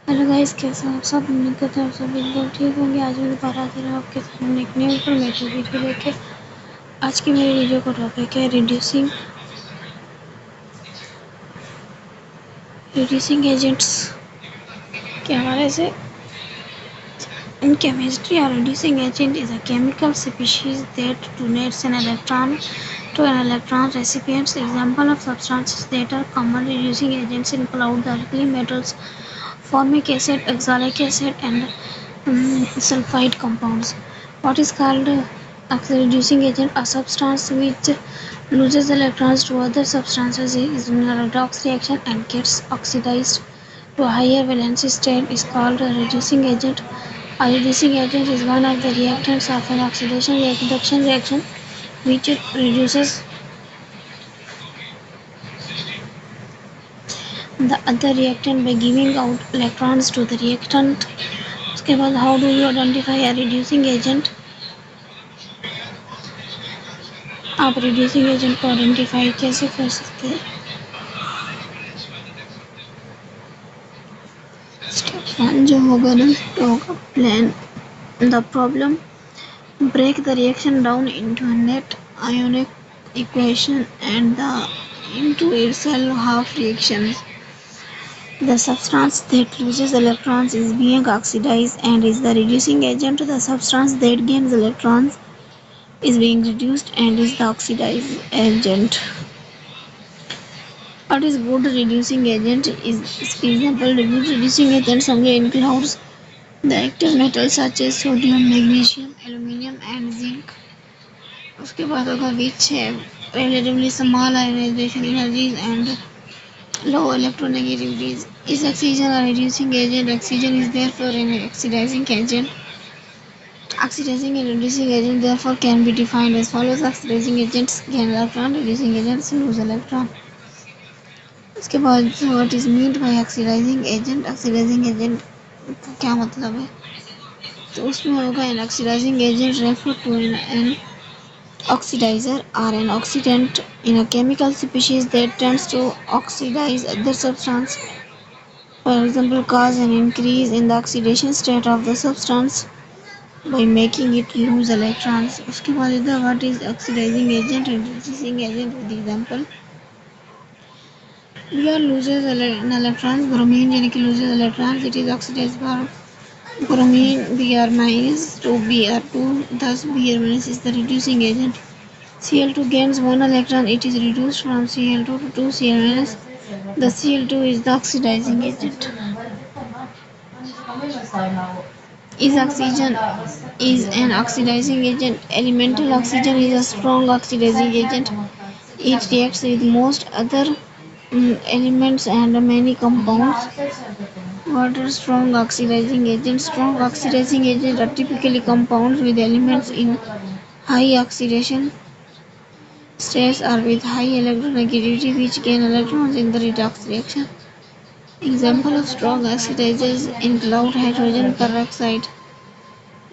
Hello guys, कैसे हो आप सब? उम्मीद करते हैं आप सब बिल्कुल ठीक होंगे। आज मैं दोबारा हाजिर हूँ आपके सामने एक न्यू इन्फॉर्मेटिव वीडियो लेके। आज की मेरी वीडियो का टॉपिक है रिड्यूसिंग एजेंट्स के हवाले से। In chemistry, a reducing agent is a chemical species that donates an electron to an electron recipient. Examples of substances that are common reducing agents include the alkali metals, formic acid, oxalic acid, and sulfide compounds. What is called reducing agent? A substance which loses electrons to other substances is in a redox reaction and gets oxidized to a higher valency state is called a reducing agent. A reducing agent is one of the reactants of an oxidation reduction reaction which reduces the other reactant by giving out electrons to the reactant. उसके बाद how do you identify a reducing agent? आप reducing agent को identify कैसे कर सकते हैं? Step 1 जो होगा ना, तो होगा plan the problem, break the reaction down into a net ionic equation and the into itself half reactions. The substance that loses electrons is being oxidized and is the reducing agent. The substance that gains electrons is being reduced and is the oxidizing agent. What is good reducing agent? Is example, good reducing agent somewhere includes the active metals such as sodium, magnesium, aluminum and zinc. उसके बाद होगा which have relatively small ionization energies and low electronegativities. Is oxygen a reducing agent? Oxygen is therefore an oxidizing agent. Oxidizing and reducing agent therefore can be defined as follows. Oxidizing agents gain electron, reducing agents lose electron. उसके बाद what is meant by oxidizing agent? Oxidizing agent का क्या मतलब है? तो उसमें होगा an oxidizing agent refer to an oxidizer or an oxidant in a chemical species that tends to oxidize other substance. For example, cause an increase in the oxidation state of the substance by making it lose electrons. उसके बाद इधर what is oxidizing agent and reducing agent with example. Br loses electrons, bromine यानी कि loses electrons, it is oxidized by bromine Br minus to Br2, thus Br minus is the reducing agent. Cl2 gains one electron, it is reduced from Cl2 to 2Cl minus. The Cl2 is the oxidizing agent. Is oxygen is an oxidizing agent. Elemental oxygen is a strong oxidizing agent. It reacts with most other elements and many compounds. What are strong oxidizing agents? Strong oxidizing agents are typically compounds with elements in high oxidation states or with high electronegativity which gain electrons in the redox reaction. Example of strong oxidizers include hydrogen peroxide,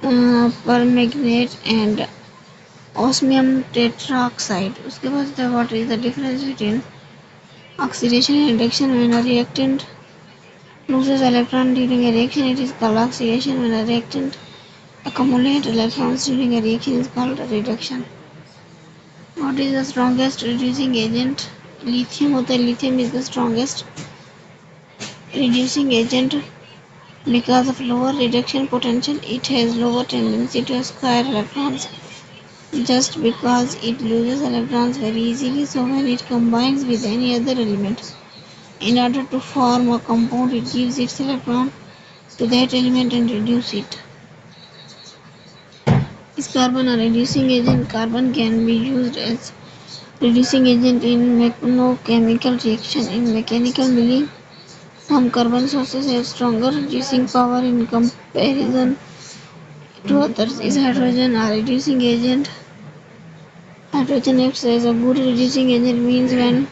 permanganate and osmium tetroxide. उसके बाद what is the difference between oxidation and reduction? When a reactant loses electron during a reaction, it is called oxidation. When a reactant accumulates electrons during a reaction, it is called reduction. What is the strongest reducing agent? Lithium होता है. Lithium is the strongest reducing agent because of lower reduction potential. It has lower tendency to acquire electrons just because it loses electrons very easily. So when it combines with any other element in order to form a compound, it gives its electron to that element and reduce it. Is carbon a reducing agent? Carbon can be used as reducing agent in mechanochemical reaction. In mechanical milling, some carbon sources have stronger reducing power in comparison to others. Is hydrogen a reducing agent? Hydrogen acts as a good reducing agent means when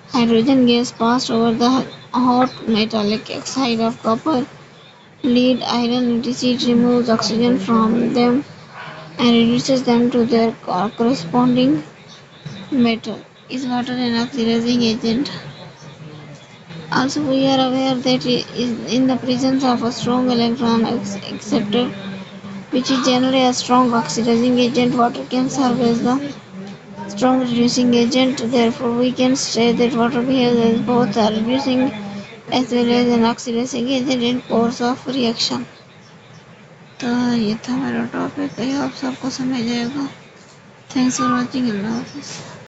hydrogen gas passed over the hot metallic oxide of copper, lead, iron, etc. it removes oxygen from them and reduces them to their corresponding metal. Is water an oxidizing agent? Also, we are aware that in the presence of a strong electron acceptor, which is generally a strong oxidizing agent, water can serve as the strong reducing agent. Therefore, we can say that water behaves as both a reducing as well as an oxidizing agent in course of reaction. तो ये था मेरा topic, I hope सबको समझ आएगा. Thanks for watching. अल्लाह हाफिज़.